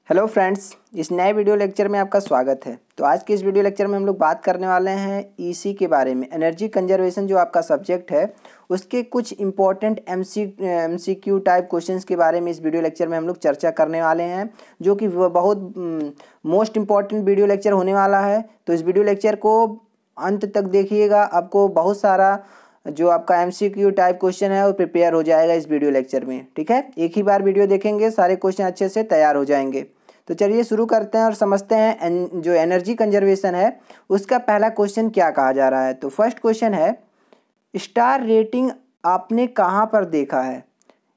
Hello friends, इस नए video lecture में आपका स्वागत है। तो आज के इस वीडियो लेक्चर में हम लोग बात करने वाले हैं ईसी के बारे में। एनर्जी कंजर्वेशन जो आपका सब्जेक्ट है उसके कुछ इंपॉर्टेंट एमसीक्यू टाइप क्वेश्चंस के बारे में इस वीडियो लेक्चर में हम लोग चर्चा करने वाले हैं, जो कि बहुत मोस्ट इम्पॉर्टेंट वीडियो लेक्चर होने वाला है। तो इस वीडियो लेक्चर को अंत तक देखिएगा, आपको बहुत सारा जो आपका एमसीक्यू टाइप क्वेश्चन है वो प्रिपेयर हो जाएगा इस वीडियो लेक्चर में। ठीक है, एक ही बार वीडियो देखेंगे सारे क्वेश्चन अच्छे से तैयार हो जाएंगे। तो चलिए शुरू करते हैं और समझते हैं जो एनर्जी कंजर्वेशन है उसका पहला क्वेश्चन क्या कहा जा रहा है। तो फर्स्ट क्वेश्चन है, स्टार रेटिंग आपने कहाँ पर देखा है।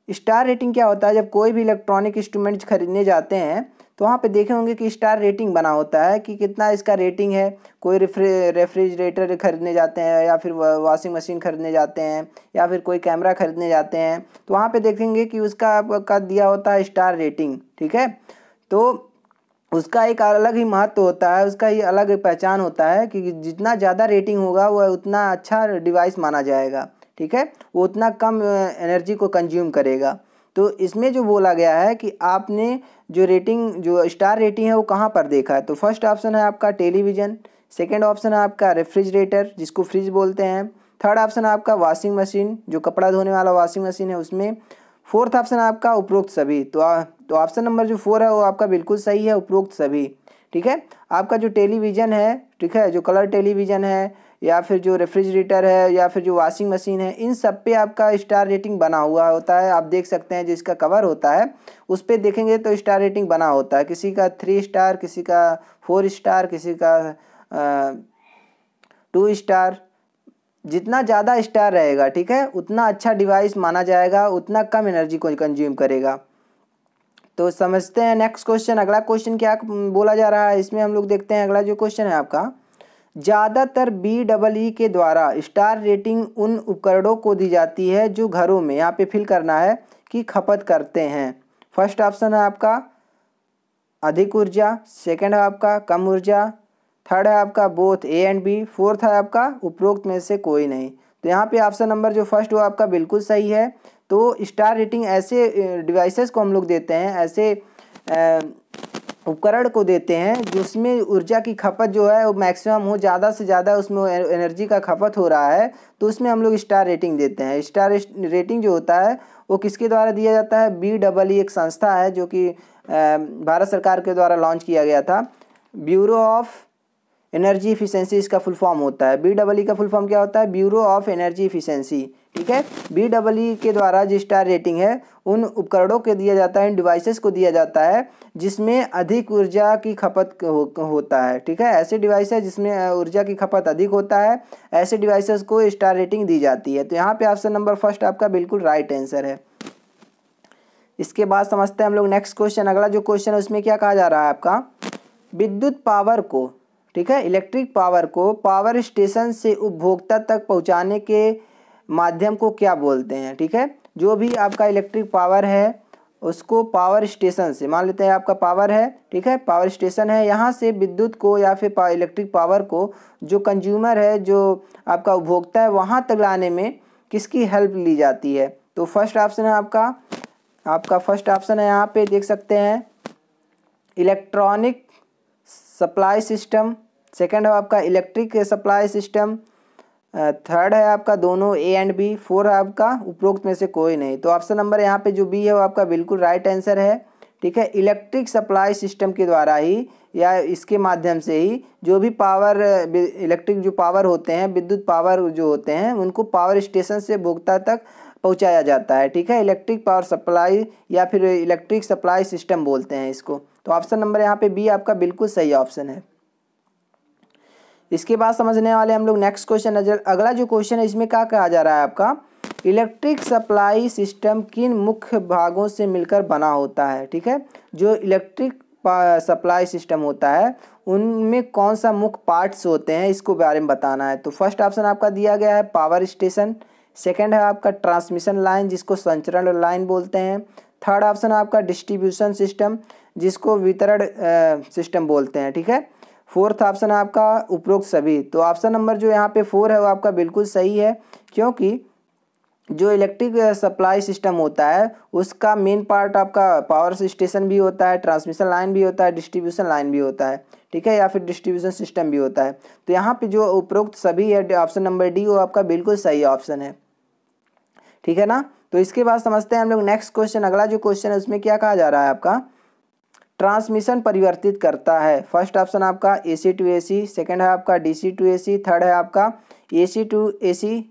स्टार रेटिंग क्या होता है? जब कोई भी इलेक्ट्रॉनिक इंस्ट्रूमेंट खरीदने जाते हैं तो वहाँ पे देखे होंगे कि स्टार रेटिंग बना होता है कि कितना इसका रेटिंग है। कोई रेफ्रिजरेटर खरीदने जाते हैं या फिर वॉशिंग मशीन खरीदने जाते हैं या फिर कोई कैमरा खरीदने जाते हैं तो वहाँ पे देखेंगे कि उसका दिया होता है स्टार रेटिंग। ठीक है, तो उसका एक अलग ही महत्व होता है, उसका ही अलग पहचान होता है कि जितना ज़्यादा रेटिंग होगा वह उतना अच्छा डिवाइस माना जाएगा। ठीक है, वो उतना कम एनर्जी को कंज्यूम करेगा। तो इसमें जो बोला गया है कि आपने जो स्टार रेटिंग है वो कहाँ पर देखा है। तो फर्स्ट ऑप्शन है आपका टेलीविज़न, सेकेंड ऑप्शन है आपका रेफ्रिजरेटर जिसको फ्रिज बोलते हैं, थर्ड ऑप्शन है आपका वॉशिंग मशीन जो कपड़ा धोने वाला वॉशिंग मशीन है उसमें, फोर्थ ऑप्शन है आपका उपरोक्त सभी। तो ऑप्शन नंबर जो 4 है वो आपका बिल्कुल सही है, उपरोक्त सभी। ठीक है, आपका जो टेलीविज़न है, ठीक है, जो कलर टेलीविज़न है या फिर जो रेफ्रिजरेटर है या फिर जो वॉशिंग मशीन है, इन सब पे आपका स्टार रेटिंग बना हुआ होता है। आप देख सकते हैं जिसका कवर होता है उस पर देखेंगे तो स्टार रेटिंग बना होता है, किसी का 3 स्टार, किसी का 4 स्टार, किसी का 2 स्टार। जितना ज़्यादा स्टार रहेगा, ठीक है, उतना अच्छा डिवाइस माना जाएगा, उतना कम एनर्जी को कंज्यूम करेगा। तो समझते हैं नेक्स्ट क्वेश्चन। अगला क्वेश्चन क्या बोला जा रहा है इसमें हम लोग देखते हैं। अगला जो क्वेश्चन है आपका, ज़्यादातर BEE के द्वारा स्टार रेटिंग उन उपकरणों को दी जाती है जो घरों में, यहाँ पे फिल करना है, कि खपत करते हैं। फर्स्ट ऑप्शन है आपका अधिक ऊर्जा, सेकंड है आपका कम ऊर्जा, थर्ड है आपका both A and B, fourth है आपका उपरोक्त में से कोई नहीं। तो यहाँ पे ऑप्शन नंबर जो फर्स्ट वो आपका बिल्कुल सही है। तो स्टार रेटिंग ऐसे डिवाइसेस को हम लोग देते हैं, ऐसे उपकरण को देते हैं जिसमें ऊर्जा की खपत जो है वो मैक्सिमम हो, ज़्यादा से ज़्यादा उसमें एनर्जी का खपत हो रहा है, तो उसमें हम लोग स्टार रेटिंग देते हैं। स्टार रेटिंग जो होता है वो किसके द्वारा दिया जाता है? BEE एक संस्था है जो कि भारत सरकार के द्वारा लॉन्च किया गया था। ब्यूरो ऑफ एनर्जी इफिशिएंसी इसका फुल फॉर्म होता है। BEE का फुल फॉर्म क्या होता है? Bureau of energy efficiency. ठीक है, BEE के द्वारा जो स्टार रेटिंग है उन उपकरणों को दिया जाता है, इन डिवाइसेस को दिया जाता है जिसमें अधिक ऊर्जा की खपत होता है। ठीक है, ऐसे डिवाइस है जिसमें ऊर्जा की खपत अधिक होता है, ऐसे डिवाइसेस को स्टार रेटिंग दी जाती है। तो यहाँ पे ऑप्शन नंबर फर्स्ट आपका बिल्कुल राइट आंसर है। इसके बाद समझते हैं हम लोग नेक्स्ट क्वेश्चन। अगला जो क्वेश्चन है उसमें क्या कहा जा रहा है आपका, विद्युत पावर को, ठीक है, इलेक्ट्रिक पावर को पावर स्टेशन से उपभोक्ता तक पहुंचाने के माध्यम को क्या बोलते हैं। ठीक है, जो भी आपका इलेक्ट्रिक पावर है उसको पावर स्टेशन से, मान लेते हैं आपका पावर है, ठीक है, पावर स्टेशन है, यहाँ से विद्युत को या फिर इलेक्ट्रिक पावर को जो कंज्यूमर है, जो आपका उपभोक्ता है, वहाँ तक लाने में किसकी हेल्प ली जाती है। तो फर्स्ट ऑप्शन है आपका फर्स्ट ऑप्शन है, यहाँ पे देख सकते हैं इलेक्ट्रॉनिक सप्लाई सिस्टम, सेकंड है आपका इलेक्ट्रिक सप्लाई सिस्टम, थर्ड है आपका दोनों A एंड B, फोर है आपका उपरोक्त में से कोई नहीं। तो ऑप्शन नंबर यहाँ पे जो B है वो आपका बिल्कुल राइट आंसर है। ठीक है, इलेक्ट्रिक सप्लाई सिस्टम के द्वारा ही या इसके माध्यम से ही जो भी पावर, इलेक्ट्रिक जो पावर होते हैं, विद्युत पावर जो होते हैं, उनको पावर स्टेशन से उपभोक्ता तक पहुँचाया जाता है। ठीक है, इलेक्ट्रिक पावर सप्लाई या फिर इलेक्ट्रिक सप्लाई सिस्टम बोलते हैं इसको। तो ऑप्शन नंबर यहाँ पे B आपका बिल्कुल सही ऑप्शन है। इसके बाद समझने वाले हम लोग नेक्स्ट क्वेश्चन। अगला जो क्वेश्चन है इसमें क्या कहा जा रहा है आपका, इलेक्ट्रिक सप्लाई सिस्टम किन मुख्य भागों से मिलकर बना होता है। ठीक है, जो इलेक्ट्रिक सप्लाई सिस्टम होता है उनमें कौन सा मुख्य पार्ट्स होते हैं, इसको बारे में बताना है। तो फर्स्ट ऑप्शन आपका दिया गया है पावर स्टेशन, सेकेंड है आपका ट्रांसमिशन लाइन जिसको संचरण लाइन बोलते हैं, थर्ड ऑप्शन है आपका डिस्ट्रीब्यूशन सिस्टम जिसको वितरण सिस्टम बोलते हैं। ठीक है, फोर्थ ऑप्शन है आपका उपरोक्त सभी। तो ऑप्शन नंबर जो यहाँ पे 4 है वो आपका बिल्कुल सही है, क्योंकि जो इलेक्ट्रिक सप्लाई सिस्टम होता है उसका मेन पार्ट आपका पावर स्टेशन भी होता है, ट्रांसमिशन लाइन भी होता है, डिस्ट्रीब्यूशन लाइन भी होता है, ठीक है, या फिर डिस्ट्रीब्यूशन सिस्टम भी होता है। तो यहाँ पे जो उपरोक्त सभी है, ऑप्शन नंबर डी वो आपका बिल्कुल सही ऑप्शन है, ठीक है ना। तो इसके बाद समझते हैं हम लोग नेक्स्ट क्वेश्चन। अगला जो क्वेश्चन है उसमें क्या कहा जा रहा है आपका, ट्रांसमिशन परिवर्तित करता है। फर्स्ट ऑप्शन आपका AC टू AC, सेकंड है आपका DC टू AC, थर्ड है आपका AC टू AC,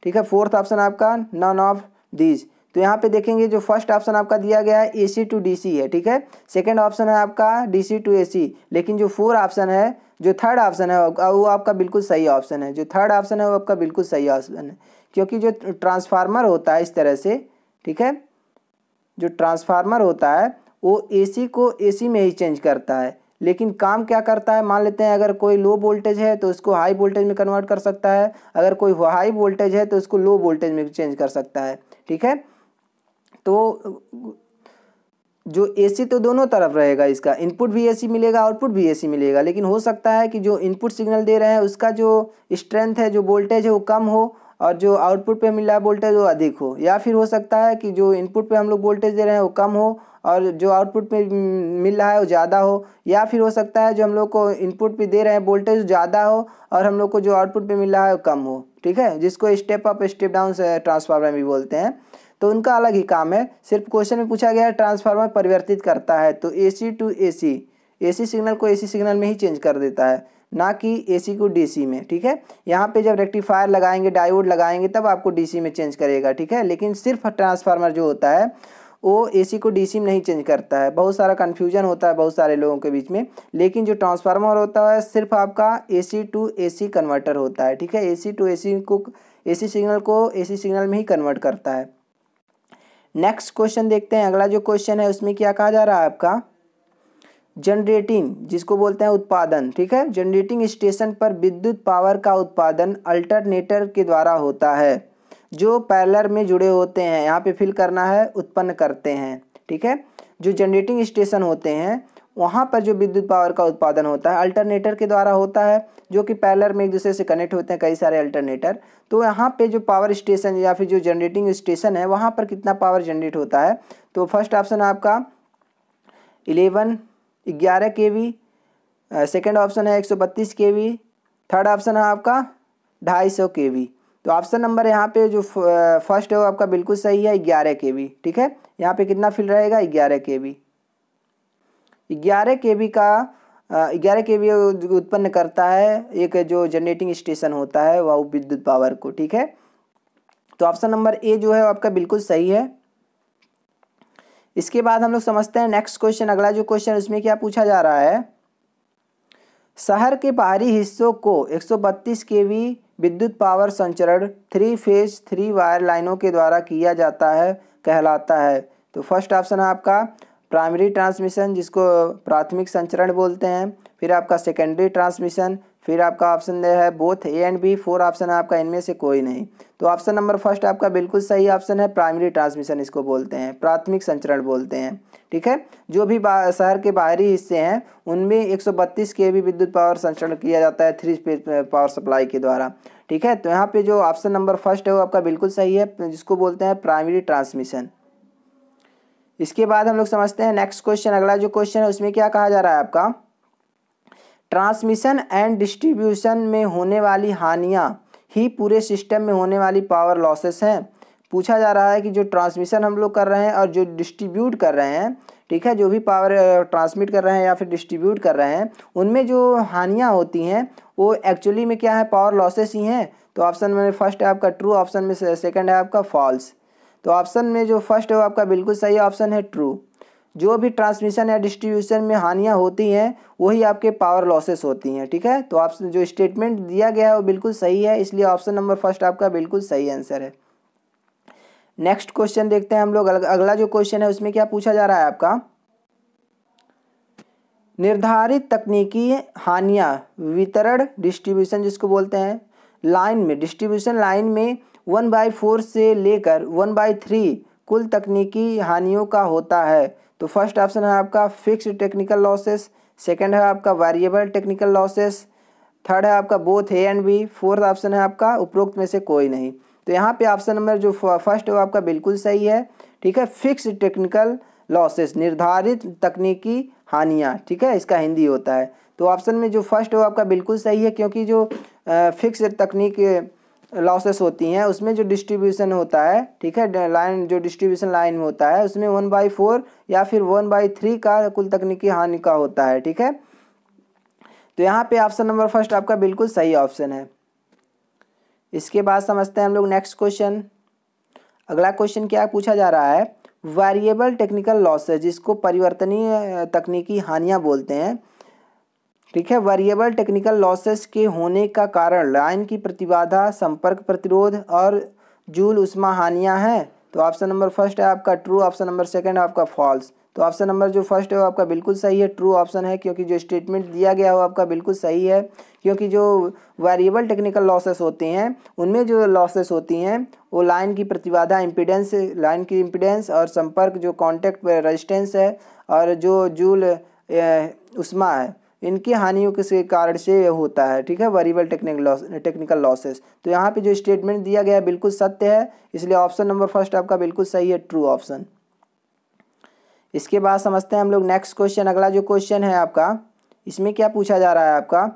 ठीक है, फोर्थ ऑप्शन आपका नन ऑफ दीज। तो यहाँ पे देखेंगे जो फर्स्ट ऑप्शन आपका दिया गया है AC टू DC है, ठीक है, सेकंड ऑप्शन है आपका DC टू AC, लेकिन जो फोर्थ ऑप्शन है, जो थर्ड ऑप्शन है वो आपका बिल्कुल सही ऑप्शन है। जो थर्ड ऑप्शन है वो आपका बिल्कुल सही ऑप्शन है, क्योंकि जो ट्रांसफार्मर होता है इस तरह से, ठीक है, जो ट्रांसफार्मर होता है वो AC को AC में ही चेंज करता है, लेकिन काम क्या करता है, मान लेते हैं अगर कोई लो वोल्टेज है तो उसको हाई वोल्टेज में कन्वर्ट कर सकता है, अगर कोई हाई वोल्टेज है तो उसको लो वोल्टेज में चेंज कर सकता है, ठीक है। तो जो AC तो दोनों तरफ रहेगा, इसका इनपुट भी AC मिलेगा, आउटपुट भी AC मिलेगा, लेकिन हो सकता है कि जो इनपुट सिग्नल दे रहे हैं उसका जो स्ट्रेंथ है, जो वोल्टेज है वो कम हो और जो आउटपुट पे मिल रहा है वोल्टेज वो अधिक हो, या फिर हो सकता है कि जो इनपुट पे हम लोग वोल्टेज दे रहे हैं वो कम हो और जो आउटपुट पे मिल रहा है वो ज़्यादा हो, या फिर हो सकता है जो हम लोग को इनपुट पे दे रहे हैं वोल्टेज ज़्यादा हो और हम लोग को जो आउटपुट पे मिल रहा है वो कम हो, ठीक है, जिसको step up step down transformer भी बोलते हैं। तो उनका अलग ही काम है। सिर्फ क्वेश्चन में पूछा गया है ट्रांसफार्मर परिवर्तित करता है, तो AC to AC, AC signal को AC सिग्नल में ही चेंज कर देता है, ना कि AC को DC में, ठीक है। यहाँ पे जब रेक्टिफायर लगाएंगे, डायोड लगाएंगे तब आपको DC में चेंज करेगा, ठीक है, लेकिन सिर्फ ट्रांसफार्मर जो होता है वो AC को DC में नहीं चेंज करता है। बहुत सारा कन्फ्यूजन होता है बहुत सारे लोगों के बीच में, लेकिन जो ट्रांसफार्मर होता है सिर्फ आपका AC टू AC कन्वर्टर होता है, ठीक है, AC टू AC को AC सिग्नल को AC सिग्नल में ही कन्वर्ट करता है। नेक्स्ट क्वेश्चन देखते हैं। अगला जो क्वेश्चन है उसमें क्या कहा जा रहा है आपका, जनरेटिंग, जिसको बोलते हैं उत्पादन, ठीक है, जनरेटिंग स्टेशन पर विद्युत पावर का उत्पादन अल्टरनेटर के द्वारा होता है जो पैरेलल में जुड़े होते हैं। यहाँ पे फिल करना है उत्पन्न करते हैं, ठीक है। जो जनरेटिंग स्टेशन होते हैं वहाँ पर जो विद्युत पावर का उत्पादन होता है अल्टरनेटर के द्वारा होता है, जो कि पैरेलल में एक दूसरे से कनेक्ट होते हैं कई सारे अल्टरनेटर। तो यहाँ पे जो पावर स्टेशन या फिर जो जनरेटिंग स्टेशन है वहाँ पर कितना पावर जनरेट होता है, तो फर्स्ट ऑप्शन आपका 11 kV, सेकेंड ऑप्शन है 132 kV, थर्ड ऑप्शन है आपका 250 kV। तो ऑप्शन नंबर यहाँ पे जो फर्स्ट है वो आपका बिल्कुल सही है, 11 kV, ठीक है। यहाँ पे कितना फिल रहेगा, 11 kV। 11 kV का 11 kV उत्पन्न करता है एक जो जनरेटिंग स्टेशन होता है वह विद्युत पावर को, ठीक है। तो ऑप्शन नंबर ए जो है आपका बिल्कुल सही है। इसके बाद हम लोग समझते हैं नेक्स्ट क्वेश्चन। अगला जो क्वेश्चन उसमें क्या पूछा जा रहा है, शहर के बाहरी हिस्सों को 132 kV विद्युत पावर संचरण 3 फेज 3 वायर लाइनों के द्वारा किया जाता है कहलाता है। तो फर्स्ट ऑप्शन है आपका प्राइमरी ट्रांसमिशन, जिसको प्राथमिक संचरण बोलते हैं, फिर आपका सेकेंडरी ट्रांसमिशन, फिर आपका ऑप्शन है both A and B, four option है आपका इनमें से कोई नहीं। तो ऑप्शन नंबर फर्स्ट आपका बिल्कुल सही ऑप्शन है, प्राइमरी ट्रांसमिशन इसको बोलते हैं, प्राथमिक संचरण बोलते हैं, ठीक है। जो भी शहर के बाहरी हिस्से हैं उनमें 132 kV विद्युत पावर संचरण किया जाता है 3 फेज पावर सप्लाई के द्वारा, ठीक है। तो यहाँ पे जो ऑप्शन नंबर फर्स्ट है वो आपका बिल्कुल सही है, जिसको बोलते हैं प्राइमरी ट्रांसमिशन। इसके बाद हम लोग समझते हैं नेक्स्ट क्वेश्चन। अगला जो क्वेश्चन है उसमें क्या कहा जा रहा है आपका, ट्रांसमिशन एंड डिस्ट्रीब्यूशन में होने वाली हानियां ही पूरे सिस्टम में होने वाली पावर लॉसेस हैं। पूछा जा रहा है कि जो ट्रांसमिशन हम लोग कर रहे हैं और जो डिस्ट्रीब्यूट कर रहे हैं, ठीक है, जो भी पावर ट्रांसमिट कर रहे हैं या फिर डिस्ट्रीब्यूट कर रहे हैं उनमें जो हानियां होती हैं वो एक्चुअली में क्या है, पावर लॉसेस ही हैं। तो ऑप्शन में फर्स्ट है आपका ट्रू, ऑप्शन में सेकंड है आपका फॉल्स। तो ऑप्शन में जो फर्स्ट है वो आपका बिल्कुल सही ऑप्शन है ट्रू। जो भी ट्रांसमिशन या डिस्ट्रीब्यूशन में हानियां होती हैं वही आपके पावर लॉसेस होती हैं, ठीक है। तो ऑप्शन जो स्टेटमेंट दिया गया है वो बिल्कुल सही है, इसलिए ऑप्शन नंबर फर्स्ट आपका बिल्कुल सही आंसर है। नेक्स्ट क्वेश्चन देखते हैं हम लोग। अगला जो क्वेश्चन है उसमें क्या पूछा जा रहा है आपका, निर्धारित तकनीकी हानियां वितरण डिस्ट्रीब्यूशन जिसको बोलते हैं लाइन में, डिस्ट्रीब्यूशन लाइन में 1/4 से लेकर 1/3 कुल तकनीकी हानियों का होता है। तो फर्स्ट ऑप्शन है आपका फिक्स्ड टेक्निकल लॉसेस, सेकंड है आपका वेरिएबल टेक्निकल लॉसेस, थर्ड है आपका both A and B, fourth option है आपका उपरोक्त में से कोई नहीं। तो यहाँ पे ऑप्शन नंबर जो फर्स्ट है वो आपका बिल्कुल सही है, ठीक है। फिक्स टेक्निकल लॉसेस, निर्धारित तकनीकी हानियाँ, ठीक है, इसका हिंदी होता है। तो ऑप्शन में जो फर्स्ट है वो आपका बिल्कुल सही है, क्योंकि जो फिक्स तकनीक लॉसेस होती हैं उसमें जो डिस्ट्रीब्यूशन होता है, ठीक है, लाइन जो डिस्ट्रीब्यूशन लाइन में होता है उसमें 1/4 या फिर 1/3 का कुल तकनीकी हानि का होता है, ठीक है। तो यहाँ पे ऑप्शन नंबर फर्स्ट आपका बिल्कुल सही ऑप्शन है। इसके बाद समझते हैं हम लोग नेक्स्ट क्वेश्चन। अगला क्वेश्चन क्या पूछा जा रहा है, वेरिएबल टेक्निकल लॉसेज, जिसको परिवर्तनीय तकनीकी हानियाँ बोलते हैं, ठीक है। वेरिएबल टेक्निकल लॉसेस के होने का कारण लाइन की प्रतिबाधा, संपर्क प्रतिरोध और जूल उष्मा हानियाँ हैं। तो ऑप्शन नंबर फर्स्ट है आपका ट्रू, ऑप्शन नंबर सेकंड है आपका फॉल्स। तो ऑप्शन नंबर जो फर्स्ट है वो आपका बिल्कुल सही है, ट्रू ऑप्शन है, क्योंकि जो स्टेटमेंट दिया गया है वो आपका बिल्कुल सही है। क्योंकि जो वेरिएबल टेक्निकल लॉसेस होते हैं उनमें जो लॉसेस होती हैं वो लाइन की प्रतिबाधा, इम्पीडेंस, लाइन की इम्पीडेंस और संपर्क जो कॉन्टैक्ट रेजिस्टेंस है और जो जूल उष्मा है, इनकी हानियों के कारण से होता है, ठीक है, वेरिएबल टेक्निकल लॉसेस। तो यहाँ पे जो स्टेटमेंट दिया गया है बिल्कुल सत्य है, इसलिए ऑप्शन नंबर फर्स्ट आपका बिल्कुल सही है, ट्रू ऑप्शन। इसके बाद समझते हैं हम लोग नेक्स्ट क्वेश्चन। अगला जो क्वेश्चन है आपका, इसमें क्या पूछा जा रहा है आपका,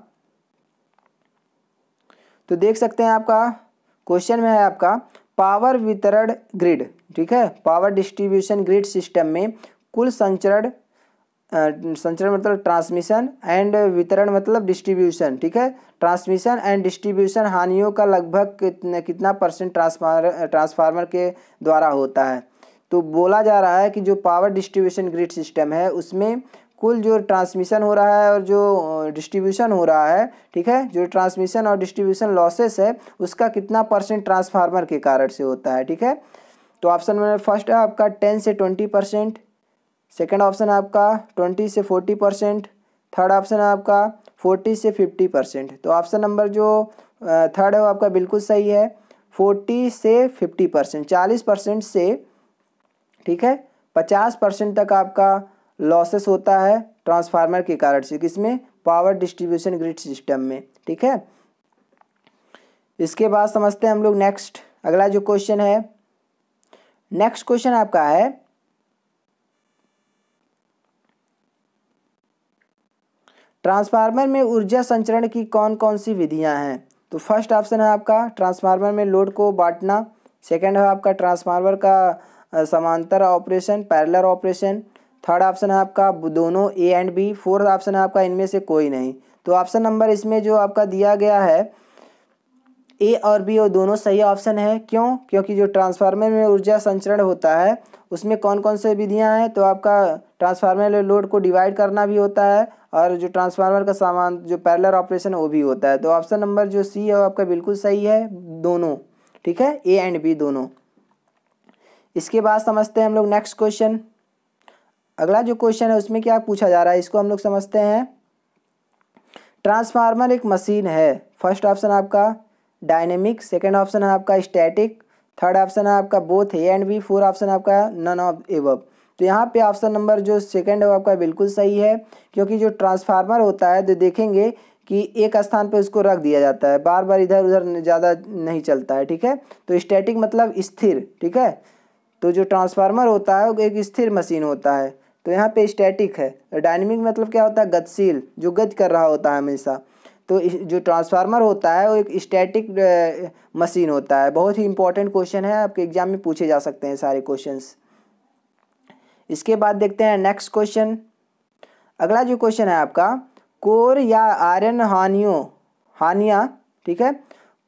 तो देख सकते हैं आपका क्वेश्चन में है आपका पावर वितरण ग्रिड, ठीक है, पावर डिस्ट्रीब्यूशन ग्रिड सिस्टम में कुल संचरण मतलब ट्रांसमिशन एंड वितरण मतलब डिस्ट्रीब्यूशन, ठीक है, ट्रांसमिशन एंड डिस्ट्रीब्यूशन हानियों का लगभग कितना परसेंट ट्रांसफार्मर के द्वारा होता है। तो बोला जा रहा है कि जो पावर डिस्ट्रीब्यूशन ग्रिड सिस्टम है उसमें कुल जो ट्रांसमिशन हो रहा है और जो डिस्ट्रीब्यूशन हो रहा है, ठीक है, जो ट्रांसमिशन और डिस्ट्रीब्यूशन लॉसेस है उसका कितना परसेंट ट्रांसफार्मर के कारण से होता है, ठीक है। तो ऑप्शन में फर्स्ट है आपका 10 से 20%, सेकेंड ऑप्शन है आपका 20 से 40%, थर्ड ऑप्शन है आपका 40 से 50%। तो ऑप्शन नंबर जो थर्ड है वो आपका बिल्कुल सही है, 40 से 50%, 40% से, ठीक है, 50% तक आपका लॉसेस होता है ट्रांसफार्मर के कारण से, किसमें, पावर डिस्ट्रीब्यूशन ग्रिड सिस्टम में, ठीक है। इसके बाद समझते हैं हम लोग नेक्स्ट। अगला जो क्वेश्चन है, नेक्स्ट क्वेश्चन आपका है ट्रांसफार्मर में ऊर्जा संचरण की कौन कौन सी विधियां हैं। तो फर्स्ट ऑप्शन है आपका ट्रांसफार्मर में लोड को बांटना, सेकंड है आपका ट्रांसफार्मर का समांतर operation, parallel operation, third option है आपका दोनों A and B, fourth option है आपका इनमें से कोई नहीं। तो ऑप्शन नंबर इसमें जो आपका दिया गया है ए और बी और दोनों सही ऑप्शन है। क्यों, क्योंकि जो ट्रांसफार्मर में ऊर्जा संचरण होता है उसमें कौन कौन से विधियां हैं, तो आपका ट्रांसफार्मर लोड को डिवाइड करना भी होता है और जो ट्रांसफार्मर का सामान जो पैरेलल ऑपरेशन है वो भी होता है। तो ऑप्शन नंबर जो सी है वो आपका बिल्कुल सही है, दोनों, ठीक है, ए एंड बी दोनों। इसके बाद समझते हैं हम लोग नेक्स्ट क्वेश्चन। अगला जो क्वेश्चन है उसमें क्या पूछा जा रहा है इसको हम लोग समझते हैं। ट्रांसफार्मर एक मशीन है, फर्स्ट ऑप्शन आपका डायनेमिक, सेकेंड ऑप्शन है आपका स्टैटिक, थर्ड ऑप्शन है आपका both A and B, fourth option है आपका नन ऑफ एबव। तो यहाँ पे ऑप्शन नंबर जो सेकंड है वो आपका बिल्कुल सही है, क्योंकि जो ट्रांसफार्मर होता है तो देखेंगे कि एक स्थान पे उसको रख दिया जाता है, बार बार इधर उधर ज़्यादा नहीं चलता है, ठीक है। तो स्टैटिक मतलब स्थिर, ठीक है, तो जो ट्रांसफार्मर होता है वो एक स्थिर मशीन होता है, तो यहाँ पे स्टैटिक है। डायनेमिक मतलब क्या होता है, गतिशील, जो गति कर रहा होता है हमेशा। तो जो ट्रांसफार्मर होता है वो एक स्टैटिक मशीन होता है। बहुत ही इंपॉर्टेंट क्वेश्चन है, आपके एग्जाम में पूछे जा सकते हैं सारे क्वेश्चंस। इसके बाद देखते हैं नेक्स्ट क्वेश्चन। अगला जो क्वेश्चन है आपका कोर या आयरन हानियाँ, ठीक है,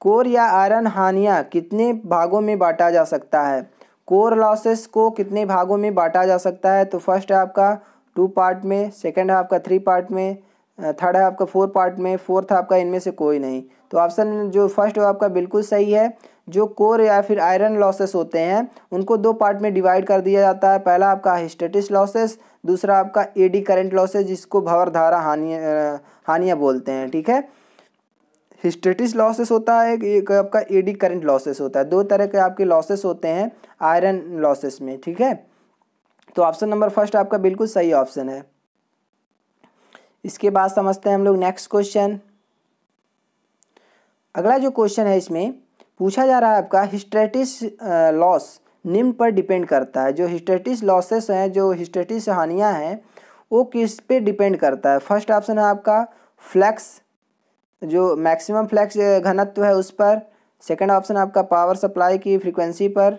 कोर या आयरन हानियाँ कितने भागों में बांटा जा सकता है, कोर लॉसेस को कितने भागों में बांटा जा सकता है। तो फर्स्ट है आपका 2 पार्ट में, सेकंड है आपका 3 पार्ट में, थर्ड है आपका 4 पार्ट में, फोर्थ है आपका इनमें से कोई नहीं। तो ऑप्शन जो फर्स्ट है आपका बिल्कुल सही है। जो कोर या फिर आयरन लॉसेस होते हैं उनको 2 पार्ट में डिवाइड कर दिया जाता है। पहला आपका हिस्टैटिस लॉसेस, दूसरा आपका एडी करंट लॉसेस, जिसको भंवर धारा हानियाँ बोलते हैं, ठीक है। हिस्टैटिस लॉसेस होता है, एक आपका एडी करंट लॉसेस होता है। 2 तरह के आपके लॉसेस होते हैं आयरन लॉसेस में, ठीक है। तो ऑप्शन नंबर फर्स्ट आपका बिल्कुल सही ऑप्शन है। इसके बाद समझते हैं हम लोग नेक्स्ट क्वेश्चन। अगला जो क्वेश्चन है इसमें पूछा जा रहा है आपका हिस्टेरेसिस लॉस निम्न पर डिपेंड करता है। जो हिस्टेरेसिस लॉसेस हैं, जो हिस्टेरेसिस हानियाँ हैं, वो किस पे डिपेंड करता है। फर्स्ट ऑप्शन है आपका फ्लक्स, जो मैक्सिमम फ्लक्स घनत्व है उस पर। सेकंड ऑप्शन है आपका पावर सप्लाई की फ्रीक्वेंसी पर।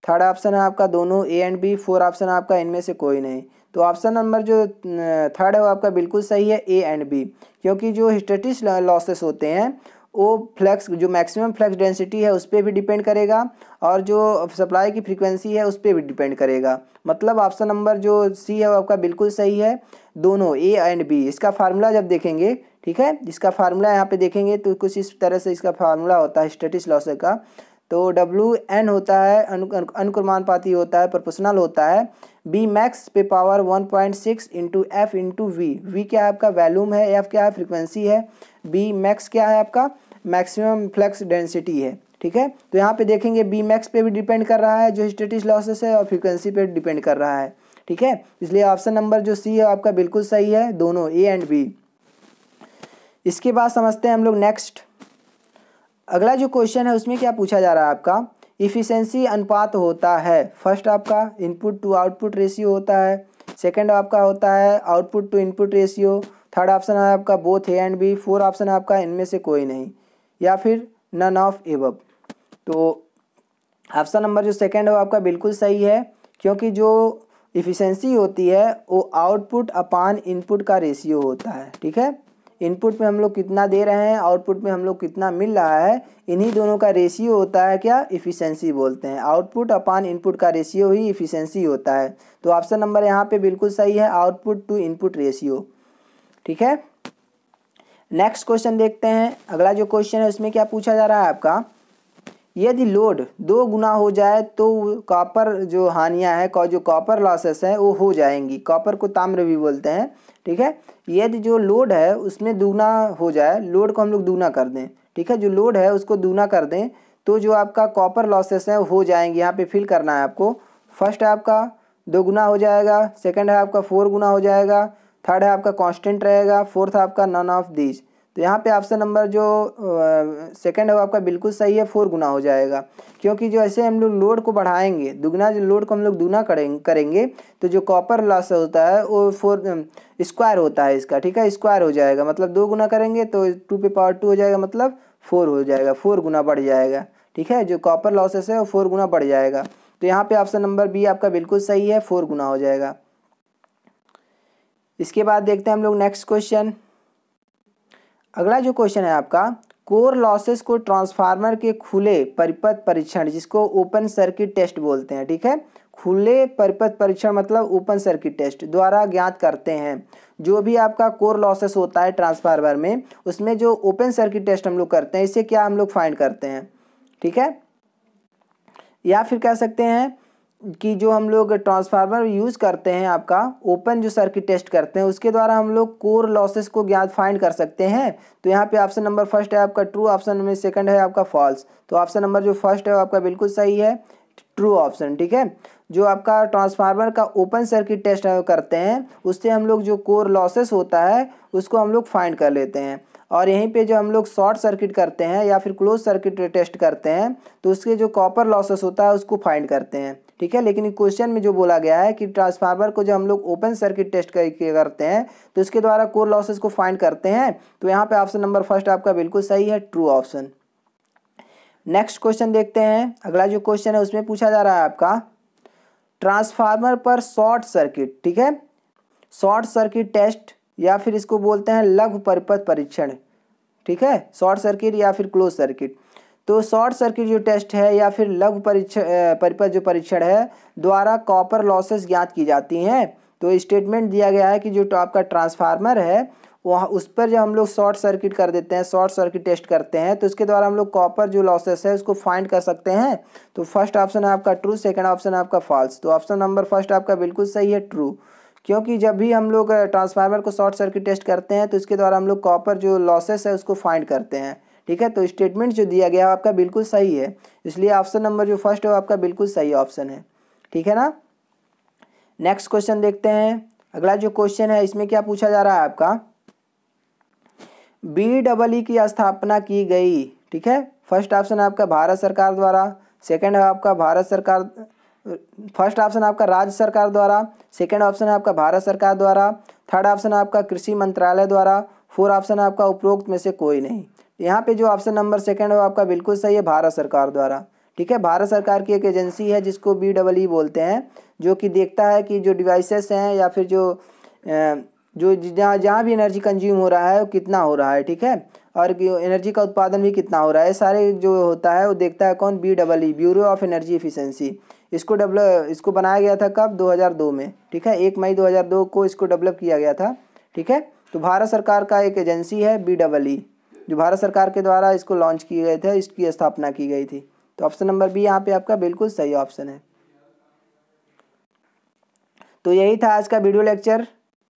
थर्ड ऑप्शन है आपका दोनों A and B. Four option है आपका इनमें से कोई नहीं। तो ऑप्शन नंबर जो थर्ड है वो आपका बिल्कुल सही है, ए एंड बी, क्योंकि जो हिस्टेरेसिस लॉसेस होते हैं वो फ्लक्स, जो मैक्सिमम फ्लक्स डेंसिटी है उस पर भी डिपेंड करेगा और जो सप्लाई की फ्रीक्वेंसी है उस पर भी डिपेंड करेगा। मतलब ऑप्शन नंबर जो सी है वो आपका बिल्कुल सही है, दोनों ए एंड बी। इसका फार्मूला जब देखेंगे, ठीक है, इसका फार्मूला यहाँ पे देखेंगे तो कुछ इस तरह से इसका फार्मूला होता है हिस्टेरेसिस लॉसेस का। तो डब्ल्यू एन होता है, अनुक्रमानुपाती होता है, प्रोपोर्शनल होता है बी मैक्स पे power 1.6 into F into V. V क्या है आपका वैल्यूम है, एफ क्या है फ्रीक्वेंसी है, बी मैक्स क्या है आपका मैक्सिमम फ्लक्स डेंसिटी है। ठीक है, तो यहाँ पे देखेंगे बी मैक्स पे भी डिपेंड कर रहा है जो हिस्टेरेसिस लॉसेस है, और फ्रीक्वेंसी पे डिपेंड कर रहा है। ठीक है, इसलिए ऑप्शन नंबर जो सी है आपका बिल्कुल सही है, दोनों ए एंड बी। इसके बाद समझते हैं हम लोग नेक्स्ट। अगला जो क्वेश्चन है उसमें क्या पूछा जा रहा है आपका, इफिशिएंसी अनुपात होता है। फर्स्ट आपका इनपुट टू आउटपुट रेशियो होता है। सेकंड आपका होता है output to input ratio. Third option है आपका both A and B. Four option है आपका इनमें से कोई नहीं, या फिर नन ऑफ एबव। तो ऑप्शन नंबर जो सेकंड है वो आपका बिल्कुल सही है, क्योंकि जो इफिशिएंसी होती है वो आउटपुट अपान इनपुट का रेशियो होता है। ठीक है, इनपुट में हम लोग कितना दे रहे हैं, आउटपुट में हम लोग कितना मिल रहा है, इन्हीं दोनों का रेशियो होता है क्या, इफिशिएंसी बोलते हैं। आउटपुट अपान इनपुट का रेशियो ही इफिशिएंसी होता है। तो ऑप्शन नंबर यहाँ पे बिल्कुल सही है, आउटपुट टू इनपुट रेशियो। ठीक है, नेक्स्ट क्वेश्चन देखते हैं। अगला जो क्वेश्चन है उसमें क्या पूछा जा रहा है आपका, यदि लोड 2 गुना हो जाए तो कॉपर जो हानियाँ हैं, जो कॉपर लॉसेस हैं वो हो जाएंगी। कॉपर को ताम्र भी बोलते हैं। ठीक है, यदि जो लोड है उसमें दूना हो जाए, लोड को हम लोग दूना कर दें, ठीक है, जो लोड है उसको दूना कर दें, तो जो आपका कॉपर लॉसेस हैं वो हो जाएंगे। यहाँ पे फिल करना है आपको। फर्स्ट है आपका 2 गुना हो जाएगा, सेकंड है आपका 4 गुना हो जाएगा, थर्ड है आपका कांस्टेंट रहेगा, फोर्थ है आपका नन ऑफ दिस। तो यहाँ पे ऑप्शन नंबर जो सेकंड है वो आपका बिल्कुल सही है, 4 गुना हो जाएगा, क्योंकि जो ऐसे हम लोग लोड को बढ़ाएंगे, दुगना जो लोड को हम लोग दूना करेंगे तो जो कॉपर लॉस होता है वो 4 स्क्वायर होता है इसका। ठीक है, स्क्वायर हो जाएगा, मतलब 2 गुना करेंगे तो 2 पे पावर 2 हो जाएगा, मतलब 4 हो जाएगा, 4 गुना बढ़ जाएगा। ठीक है, जो कॉपर लॉसेस है वो 4 गुना बढ़ जाएगा। तो यहाँ पे ऑप्शन नंबर बी आपका बिल्कुल सही है, 4 गुना हो जाएगा। इसके बाद देखते हैं हम लोग नेक्स्ट क्वेश्चन। अगला जो क्वेश्चन है आपका, कोर लॉसेस को ट्रांसफार्मर के खुले परिपथ परीक्षण, जिसको ओपन सर्किट टेस्ट बोलते हैं। ठीक है, खुले परिपथ परीक्षण मतलब ओपन सर्किट टेस्ट द्वारा ज्ञात करते हैं। जो भी आपका कोर लॉसेस होता है ट्रांसफार्मर में, उसमें जो ओपन सर्किट टेस्ट हम लोग करते हैं, इससे क्या हम लोग फाइंड करते हैं। ठीक है, या फिर कह सकते हैं कि जो हम लोग ट्रांसफार्मर यूज़ करते हैं, आपका ओपन जो सर्किट टेस्ट करते हैं, उसके द्वारा हम लोग कोर लॉसेस को ज्ञात फाइंड कर सकते हैं। तो यहाँ पे ऑप्शन नंबर फर्स्ट है आपका ट्रू, ऑप्शन में सेकंड है आपका फॉल्स। तो ऑप्शन नंबर जो फर्स्ट है वो आपका बिल्कुल सही है, ट्रू ऑप्शन। ठीक है, जो आपका ट्रांसफार्मर का ओपन सर्किट टेस्ट करते हैं, उससे हम लोग जो कोर लॉसेस होता है उसको हम लोग फाइंड कर लेते हैं। और यहीं पे जो हम लोग शॉर्ट सर्किट करते हैं या फिर क्लोज सर्किट टेस्ट करते हैं, तो उसके जो कॉपर लॉसेस होता है उसको फाइंड करते हैं। ठीक है, लेकिन क्वेश्चन में जो बोला गया है कि ट्रांसफार्मर को जो हम लोग ओपन सर्किट टेस्ट करते हैं तो इसके द्वारा कोर लॉसेस को फाइंड करते हैं। तो यहाँ पे ऑप्शन नंबर फर्स्ट आपका बिल्कुल सही है, ट्रू ऑप्शन। नेक्स्ट क्वेश्चन देखते हैं। अगला जो क्वेश्चन है उसमें पूछा जा रहा है आपका, ट्रांसफार्मर पर शॉर्ट सर्किट, ठीक है, शॉर्ट सर्किट टेस्ट या फिर इसको बोलते हैं लघु परिपथ परीक्षण। ठीक है, शॉर्ट सर्किट या फिर क्लोज सर्किट। तो शॉर्ट सर्किट जो टेस्ट है या फिर लघु परिपथ जो परीक्षण है द्वारा कॉपर लॉसेस ज्ञात की जाती हैं। तो स्टेटमेंट दिया गया है कि जो आपका ट्रांसफार्मर है वहाँ उस पर जब हम लोग शॉर्ट सर्किट कर देते हैं, शॉर्ट सर्किट टेस्ट करते हैं, तो इसके द्वारा हम लोग कॉपर जो लॉसेस है उसको फाइंड कर सकते हैं। तो फर्स्ट ऑप्शन है आपका ट्रू, सेकंड ऑप्शन है आपका फॉल्स। तो ऑप्शन नंबर फर्स्ट आपका बिल्कुल सही है, ट्रू, क्योंकि जब भी हम लोग ट्रांसफार्मर को शॉर्ट सर्किट टेस्ट करते हैं तो इसके द्वारा हम लोग कॉपर जो लॉसेस है उसको फाइंड करते हैं। ठीक है, तो स्टेटमेंट जो दिया गया है आपका बिल्कुल सही है, इसलिए ऑप्शन नंबर जो फर्स्ट है वो आपका बिल्कुल सही ऑप्शन है। ठीक है ना, नेक्स्ट क्वेश्चन देखते हैं। अगला जो क्वेश्चन है इसमें क्या पूछा जा रहा है आपका, BEE की स्थापना की गई। ठीक है, फर्स्ट ऑप्शन है आपका भारत सरकार द्वारा, सेकंड है आपका भारत सरकार, फर्स्ट ऑप्शन आपका राज्य सरकार द्वारा, सेकंड ऑप्शन है आपका भारत सरकार द्वारा, थर्ड ऑप्शन है आपका कृषि मंत्रालय द्वारा, फोर्थ ऑप्शन है आपका उपरोक्त में से कोई नहीं। यहाँ पे जो ऑप्शन नंबर सेकंड है वो आपका बिल्कुल सही है, भारत सरकार द्वारा। ठीक है, भारत सरकार की एक एजेंसी है जिसको BEE बोलते हैं, जो कि देखता है कि जो डिवाइसेस हैं या फिर जो जहाँ भी एनर्जी कंज्यूम हो रहा है वो कितना हो रहा है। ठीक है, और एनर्जी का उत्पादन भी कितना हो रहा है, सारे जो होता है वो देखता है कौन, BEE, bureau of energy efficiency. इसको बनाया गया था कब, 2002 में। ठीक है, 1 मई 2002 को इसको डेवलप किया गया था। ठीक है, तो भारत सरकार का एक एजेंसी है BEE, जो भारत सरकार के द्वारा इसको लॉन्च किए गए थे, इसकी स्थापना की गई थी। तो ऑप्शन नंबर बी यहाँ पे आपका बिल्कुल सही ऑप्शन है। तो यही था आज का वीडियो लेक्चर।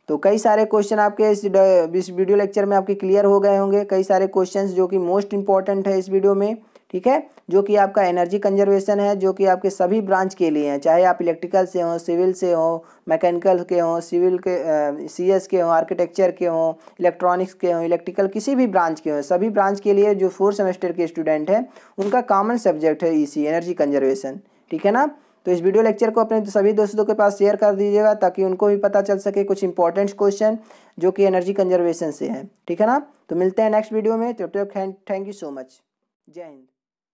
तो कई सारे क्वेश्चन आपके इस वीडियो लेक्चर में आपके क्लियर हो गए होंगे, कई सारे क्वेश्चंस जो कि मोस्ट इंपॉर्टेंट है इस वीडियो में। ठीक है, जो कि आपका एनर्जी कंजर्वेशन है, जो कि आपके सभी ब्रांच के लिए हैं, चाहे आप इलेक्ट्रिकल से हो, सिविल से हो, मैकेनिकल के हो, सिविल के CS के हो, आर्किटेक्चर के हो, इलेक्ट्रॉनिक्स के हो, इलेक्ट्रिकल किसी भी ब्रांच के हो, सभी ब्रांच के लिए जो 4th सेमेस्टर के स्टूडेंट हैं उनका कॉमन सब्जेक्ट है EC, एनर्जी कंजर्वेशन। ठीक है ना, तो इस वीडियो लेक्चर को अपने सभी दोस्तों के पास शेयर कर दीजिएगा ताकि उनको भी पता चल सके कुछ इंपॉर्टेंट क्वेश्चन जो कि एनर्जी कंजर्वेशन से हैं। ठीक है ना, तो मिलते हैं नेक्स्ट वीडियो में। तो थैंक यू सो मच। जय हिंद।